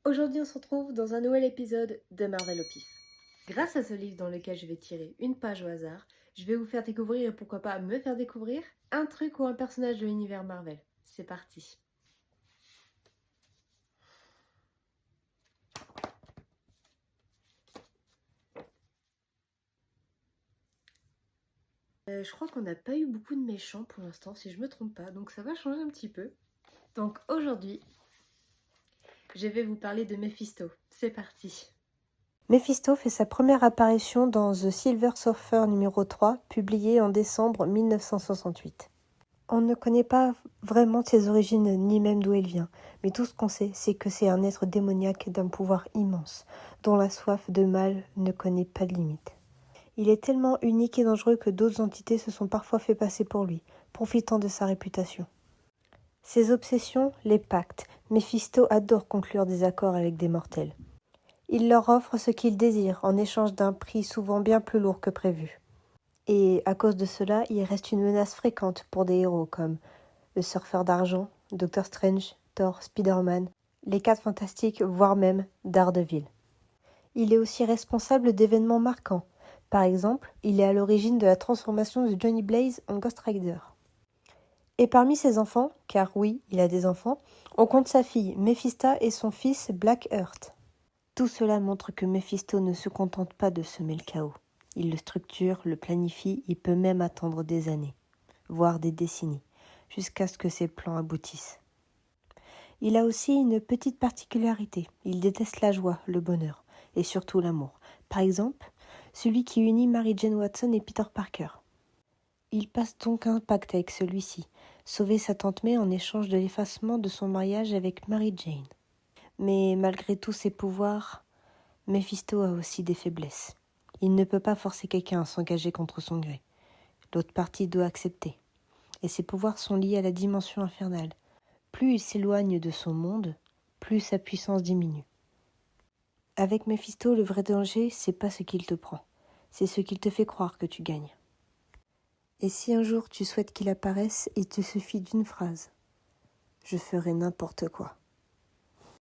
Aujourd'hui, on se retrouve dans un nouvel épisode de Marvel au pif. Grâce à ce livre dans lequel je vais tirer une page au hasard, je vais vous faire découvrir et pourquoi pas me faire découvrir un truc ou un personnage de l'univers Marvel. C'est parti. Je crois qu'on n'a pas eu beaucoup de méchants pour l'instant, si je me trompe pas, donc ça va changer un petit peu. Donc aujourd'hui, je vais vous parler de Mephisto. C'est parti. Mephisto fait sa première apparition dans The Silver Surfer numéro 3, publié en décembre 1968. On ne connaît pas vraiment ses origines ni même d'où il vient, mais tout ce qu'on sait, c'est que c'est un être démoniaque d'un pouvoir immense, dont la soif de mal ne connaît pas de limite. Il est tellement unique et dangereux que d'autres entités se sont parfois fait passer pour lui, profitant de sa réputation. Ses obsessions, les pactes. Mephisto adore conclure des accords avec des mortels. Il leur offre ce qu'ils désirent en échange d'un prix souvent bien plus lourd que prévu. Et à cause de cela, il reste une menace fréquente pour des héros comme le Surfeur d'Argent, Doctor Strange, Thor, Spider-Man, les 4 Fantastiques, voire même Daredevil. Il est aussi responsable d'événements marquants. Par exemple, il est à l'origine de la transformation de Johnny Blaze en Ghost Rider. Et parmi ses enfants, car oui, il a des enfants, on compte sa fille Mephista et son fils Black Heart. Tout cela montre que Mephisto ne se contente pas de semer le chaos. Il le structure, le planifie, il peut même attendre des années, voire des décennies, jusqu'à ce que ses plans aboutissent. Il a aussi une petite particularité, il déteste la joie, le bonheur, et surtout l'amour. Par exemple, celui qui unit Mary Jane Watson et Peter Parker. Il passe donc un pacte avec celui-ci, sauver sa tante May en échange de l'effacement de son mariage avec Mary Jane. Mais malgré tous ses pouvoirs, Mephisto a aussi des faiblesses. Il ne peut pas forcer quelqu'un à s'engager contre son gré. L'autre partie doit accepter. Et ses pouvoirs sont liés à la dimension infernale. Plus il s'éloigne de son monde, plus sa puissance diminue. Avec Mephisto, le vrai danger, c'est pas ce qu'il te prend. C'est ce qu'il te fait croire que tu gagnes. Et si un jour tu souhaites qu'il apparaisse, il te suffit d'une phrase. Je ferai n'importe quoi.